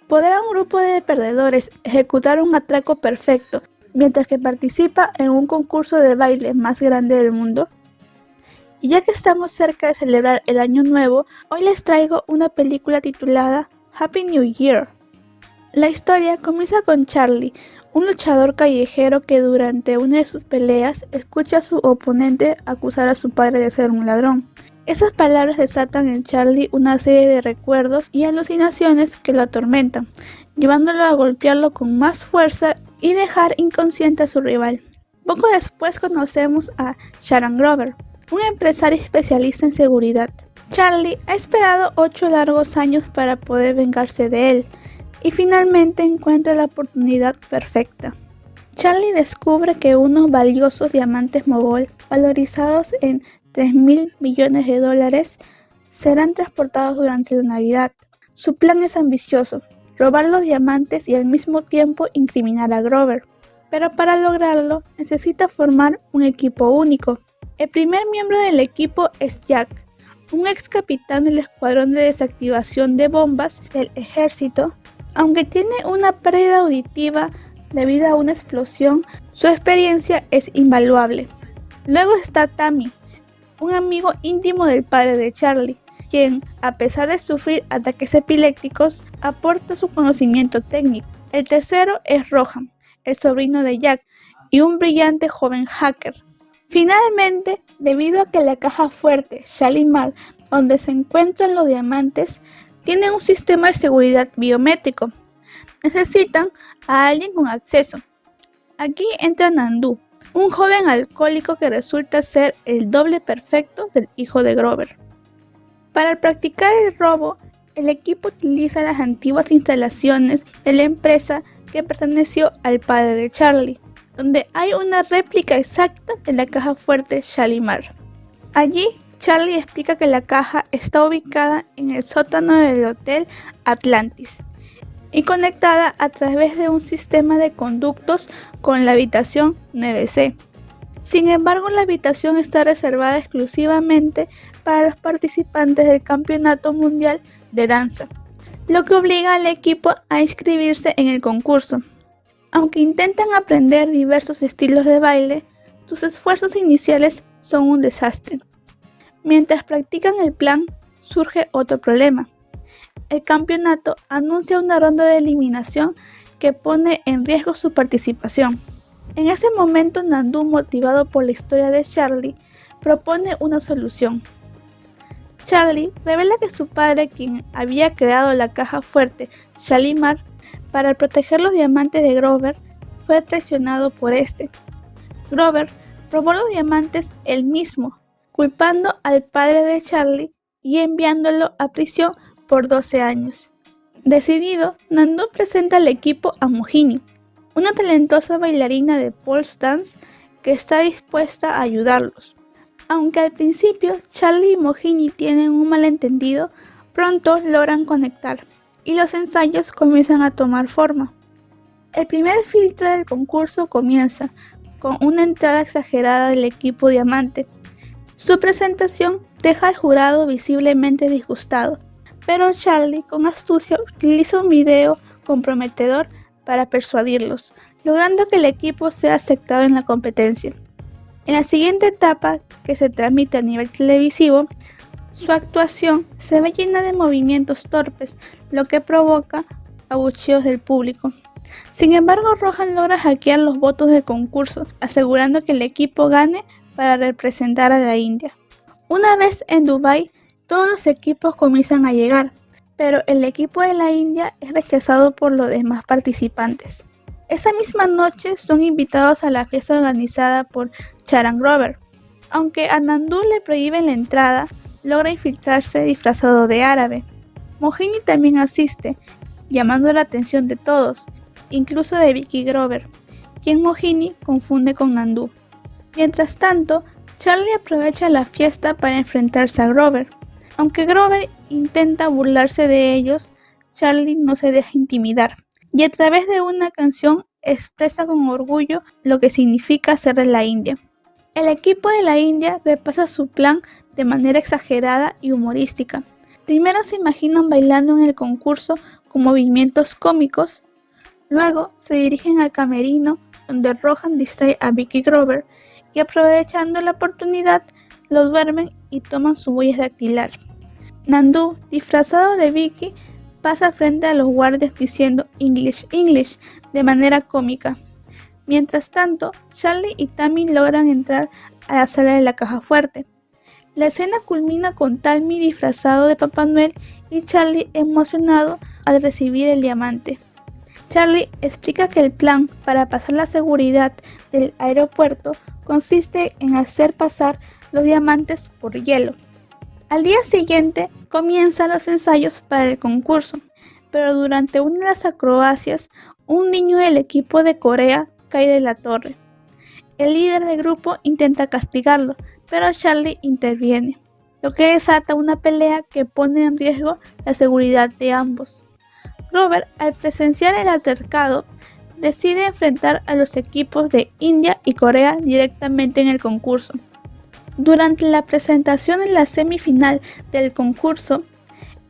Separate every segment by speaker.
Speaker 1: ¿Podrá un grupo de perdedores ejecutar un atraco perfecto mientras que participa en un concurso de baile más grande del mundo? Y ya que estamos cerca de celebrar el Año Nuevo, hoy les traigo una película titulada Happy New Year. La historia comienza con Charlie, un luchador callejero que durante una de sus peleas escucha a su oponente acusar a su padre de ser un ladrón. Esas palabras desatan en Charlie una serie de recuerdos y alucinaciones que lo atormentan, llevándolo a golpearlo con más fuerza y dejar inconsciente a su rival. Poco después conocemos a Sharon Grover, un empresario especialista en seguridad. Charlie ha esperado 8 largos años para poder vengarse de él, y finalmente encuentra la oportunidad perfecta. Charlie descubre que unos valiosos diamantes mogol, valorizados en $3.000 millones, serán transportados durante la Navidad. Su plan es ambicioso: robar los diamantes y al mismo tiempo incriminar a Grover. Pero para lograrlo, necesita formar un equipo único. El primer miembro del equipo es Jack, un ex capitán del escuadrón de desactivación de bombas del ejército. Aunque tiene una pérdida auditiva debido a una explosión, su experiencia es invaluable. Luego está Tammy, un amigo íntimo del padre de Charlie, quien, a pesar de sufrir ataques epilépticos, aporta su conocimiento técnico. El tercero es Rohan, el sobrino de Jack, y un brillante joven hacker. Finalmente, debido a que la caja fuerte Shalimar, donde se encuentran los diamantes, tiene un sistema de seguridad biométrico, necesitan a alguien con acceso. Aquí entra Nandu, un joven alcohólico que resulta ser el doble perfecto del hijo de Grover. Para practicar el robo, el equipo utiliza las antiguas instalaciones de la empresa que perteneció al padre de Charlie, donde hay una réplica exacta de la caja fuerte Shalimar. Allí, Charlie explica que la caja está ubicada en el sótano del Hotel Atlantis y conectada a través de un sistema de conductos con la habitación 9C. Sin embargo, la habitación está reservada exclusivamente para los participantes del Campeonato Mundial de Danza, lo que obliga al equipo a inscribirse en el concurso. Aunque intentan aprender diversos estilos de baile, sus esfuerzos iniciales son un desastre. Mientras practican el plan, surge otro problema. El campeonato anuncia una ronda de eliminación que pone en riesgo su participación. En ese momento, Nandu, motivado por la historia de Charlie, propone una solución. Charlie revela que su padre, quien había creado la caja fuerte Shalimar para proteger los diamantes de Grover, fue traicionado por este. Grover robó los diamantes él mismo, culpando al padre de Charlie y enviándolo a prisión por 12 años. Decidido, Nandu presenta al equipo a Mohini, una talentosa bailarina de pole dance que está dispuesta a ayudarlos. Aunque al principio Charlie y Mohini tienen un malentendido, pronto logran conectar y los ensayos comienzan a tomar forma. El primer filtro del concurso comienza con una entrada exagerada del equipo Diamante. Su presentación deja al jurado visiblemente disgustado, pero Charlie, con astucia, utiliza un video comprometedor para persuadirlos, logrando que el equipo sea aceptado en la competencia. En la siguiente etapa, que se transmite a nivel televisivo, su actuación se ve llena de movimientos torpes, lo que provoca abucheos del público. Sin embargo, Rohan logra hackear los votos del concurso, asegurando que el equipo gane para representar a la India. Una vez en Dubái, todos los equipos comienzan a llegar, pero el equipo de la India es rechazado por los demás participantes. Esa misma noche son invitados a la fiesta organizada por Sharon Grover. Aunque a Nandu le prohíben la entrada, logra infiltrarse disfrazado de árabe. Mohini también asiste, llamando la atención de todos, incluso de Vicky Grover, quien Mohini confunde con Nandu. Mientras tanto, Charlie aprovecha la fiesta para enfrentarse a Grover. Aunque Grover intenta burlarse de ellos, Charlie no se deja intimidar y a través de una canción expresa con orgullo lo que significa ser de la India. El equipo de la India repasa su plan de manera exagerada y humorística. Primero se imaginan bailando en el concurso con movimientos cómicos. Luego se dirigen al camerino donde Rohan distrae a Vicky y Grover y aprovechando la oportunidad lo duermen y toman su huella dactilar. Nandu, disfrazado de Vicky, pasa frente a los guardias diciendo English, English de manera cómica. Mientras tanto, Charlie y Tammy logran entrar a la sala de la caja fuerte. La escena culmina con Tammy disfrazado de Papá Noel y Charlie emocionado al recibir el diamante. Charlie explica que el plan para pasar la seguridad del aeropuerto consiste en hacer pasar los diamantes por hielo. Al día siguiente comienzan los ensayos para el concurso, pero durante una de las acrobacias, un niño del equipo de Corea cae de la torre. El líder del grupo intenta castigarlo, pero Charlie interviene, lo que desata una pelea que pone en riesgo la seguridad de ambos. Grover, al presenciar el altercado, decide enfrentar a los equipos de India y Corea directamente en el concurso. Durante la presentación en la semifinal del concurso,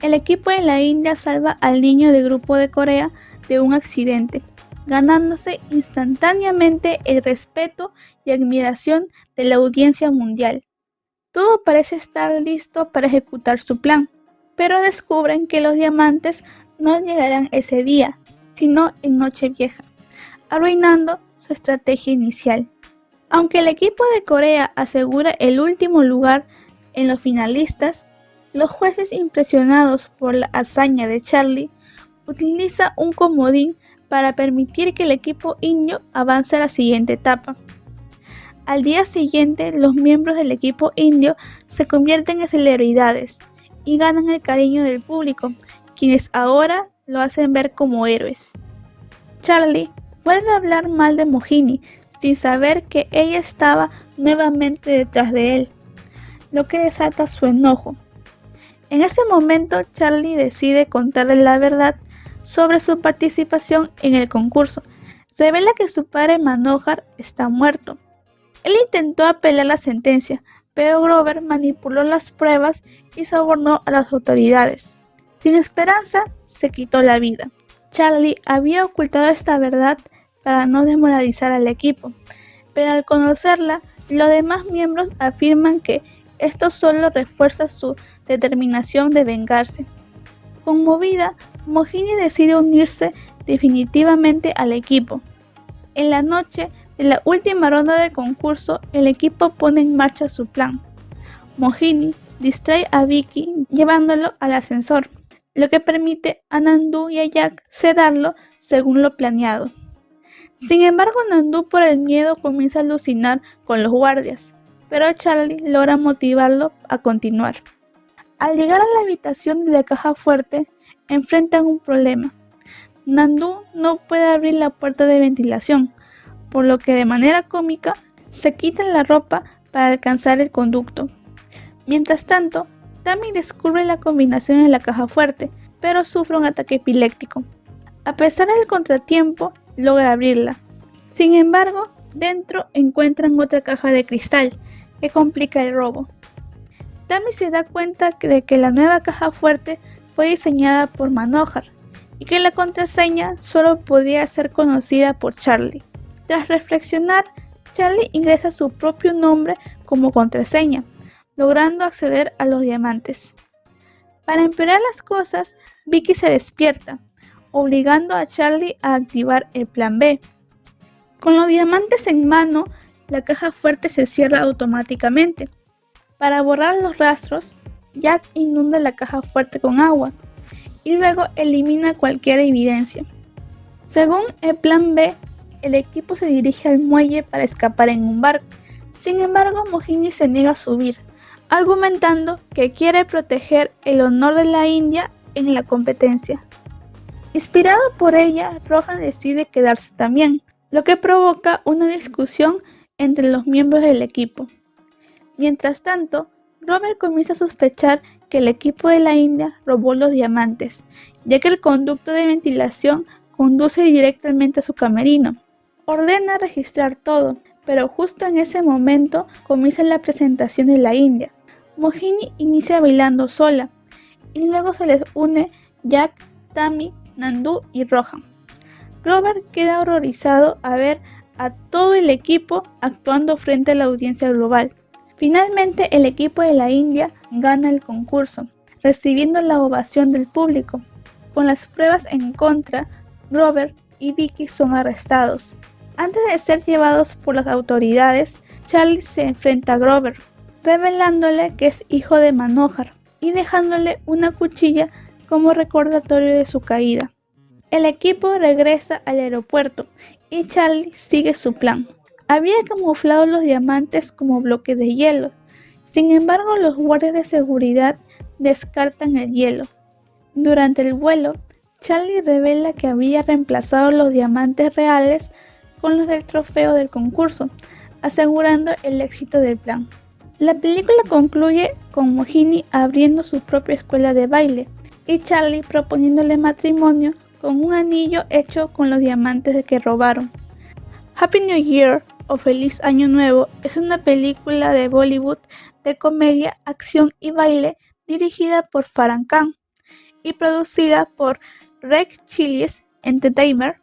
Speaker 1: el equipo de la India salva al niño del grupo de Corea de un accidente, ganándose instantáneamente el respeto y admiración de la audiencia mundial. Todo parece estar listo para ejecutar su plan, pero descubren que los diamantes no llegarán ese día, sino en Nochevieja, arruinando su estrategia inicial. Aunque el equipo de Corea asegura el último lugar en los finalistas, los jueces, impresionados por la hazaña de Charlie, utiliza un comodín para permitir que el equipo indio avance a la siguiente etapa. Al día siguiente, los miembros del equipo indio se convierten en celebridades y ganan el cariño del público, quienes ahora lo hacen ver como héroes. Charlie vuelve a hablar mal de Mohini, sin saber que ella estaba nuevamente detrás de él, lo que desata su enojo. En ese momento, Charlie decide contarle la verdad sobre su participación en el concurso. Revela que su padre Manohar está muerto. Él intentó apelar la sentencia, pero Grover manipuló las pruebas y sobornó a las autoridades. Sin esperanza, se quitó la vida. Charlie había ocultado esta verdad para no desmoralizar al equipo, pero al conocerla, los demás miembros afirman que esto solo refuerza su determinación de vengarse. Conmovida, Mohini decide unirse definitivamente al equipo. En la noche de la última ronda del concurso, el equipo pone en marcha su plan. Mohini distrae a Vicky llevándolo al ascensor, lo que permite a Nandu y a Jack sedarlo según lo planeado. Sin embargo, Nandu por el miedo comienza a alucinar con los guardias, pero Charlie logra motivarlo a continuar. Al llegar a la habitación de la caja fuerte, enfrentan un problema. Nandu no puede abrir la puerta de ventilación, por lo que de manera cómica se quitan la ropa para alcanzar el conducto. Mientras tanto, Tammy descubre la combinación en la caja fuerte, pero sufre un ataque epiléptico. A pesar del contratiempo, logra abrirla. Sin embargo, dentro encuentran otra caja de cristal, que complica el robo. Tammy se da cuenta de que la nueva caja fuerte fue diseñada por Manohar y que la contraseña solo podía ser conocida por Charlie. Tras reflexionar, Charlie ingresa su propio nombre como contraseña, logrando acceder a los diamantes. Para empeorar las cosas, Vicky se despierta, obligando a Charlie a activar el plan B. Con los diamantes en mano, la caja fuerte se cierra automáticamente. Para borrar los rastros, Jack inunda la caja fuerte con agua y luego elimina cualquier evidencia. Según el plan B, el equipo se dirige al muelle para escapar en un barco. Sin embargo, Mohini se niega a subir, argumentando que quiere proteger el honor de la India en la competencia. Inspirado por ella, Rohan decide quedarse también, lo que provoca una discusión entre los miembros del equipo. Mientras tanto, Grover comienza a sospechar que el equipo de la India robó los diamantes, ya que el conducto de ventilación conduce directamente a su camerino. Ordena registrar todo, pero justo en ese momento comienza la presentación de la India. Mohini inicia bailando sola, y luego se les une Jack, Tammy, Nandu y Rohan. Grover queda horrorizado a ver a todo el equipo actuando frente a la audiencia global. Finalmente, el equipo de la India gana el concurso, recibiendo la ovación del público. Con las pruebas en contra, Grover y Vicky son arrestados. Antes de ser llevados por las autoridades, Charlie se enfrenta a Grover, revelándole que es hijo de Manohar y dejándole una cuchilla como recordatorio de su caída. El equipo regresa al aeropuerto y Charlie sigue su plan. Había camuflado los diamantes como bloques de hielo. Sin embargo, los guardias de seguridad descartan el hielo. Durante el vuelo, Charlie revela que había reemplazado los diamantes reales con los del trofeo del concurso, asegurando el éxito del plan. La película concluye con Mohini abriendo su propia escuela de baile y Charlie proponiéndole matrimonio con un anillo hecho con los diamantes que robaron. Happy New Year o Feliz Año Nuevo es una película de Bollywood de comedia, acción y baile dirigida por Farhan Khan y producida por Red Chillies Entertainment.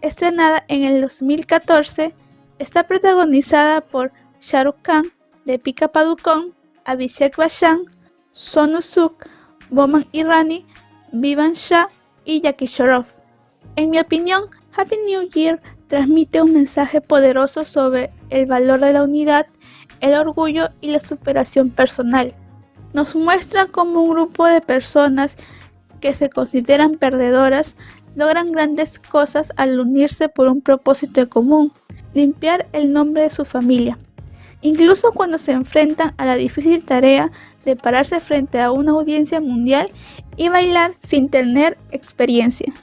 Speaker 1: Estrenada en el 2014, está protagonizada por Shah Rukh Khan, Deepika Padukone, Abhishek Bachchan, Sonu Sood, Boman Irani, Vivan Shah y Jackie Shroff. En mi opinión, Happy New Year transmite un mensaje poderoso sobre el valor de la unidad, el orgullo y la superación personal. Nos muestra cómo un grupo de personas que se consideran perdedoras logran grandes cosas al unirse por un propósito común, limpiar el nombre de su familia. Incluso cuando se enfrentan a la difícil tarea de pararse frente a una audiencia mundial y bailar sin tener experiencia.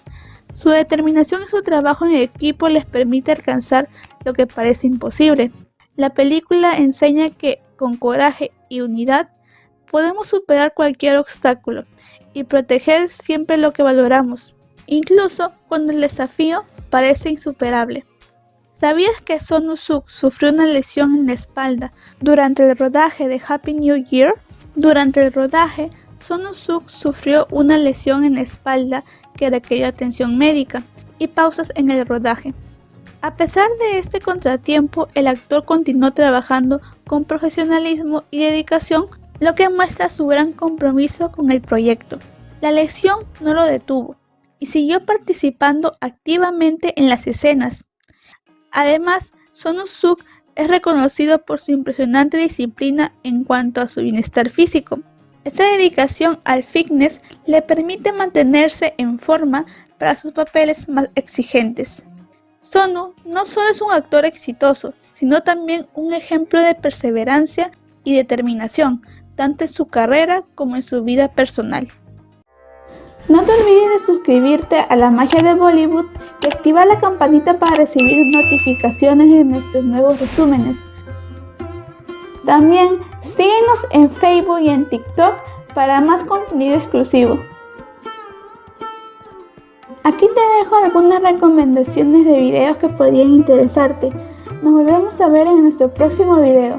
Speaker 1: Su determinación y su trabajo en equipo les permite alcanzar lo que parece imposible. La película enseña que con coraje y unidad podemos superar cualquier obstáculo y proteger siempre lo que valoramos, incluso cuando el desafío parece insuperable. ¿Sabías que Sonu Sood sufrió una lesión en la espalda durante el rodaje de Happy New Year? Durante el rodaje, Sonu Sood sufrió una lesión en la espalda que requirió atención médica y pausas en el rodaje. A pesar de este contratiempo, el actor continuó trabajando con profesionalismo y dedicación, lo que muestra su gran compromiso con el proyecto. La lesión no lo detuvo y siguió participando activamente en las escenas. Además, Sonu Sood es reconocido por su impresionante disciplina en cuanto a su bienestar físico. Esta dedicación al fitness le permite mantenerse en forma para sus papeles más exigentes. Sonu no solo es un actor exitoso, sino también un ejemplo de perseverancia y determinación, tanto en su carrera como en su vida personal. No te olvides de suscribirte a La Magia de Bollywood y activar la campanita para recibir notificaciones de nuestros nuevos resúmenes. También síguenos en Facebook y en TikTok para más contenido exclusivo. Aquí te dejo algunas recomendaciones de videos que podrían interesarte. Nos volvemos a ver en nuestro próximo video.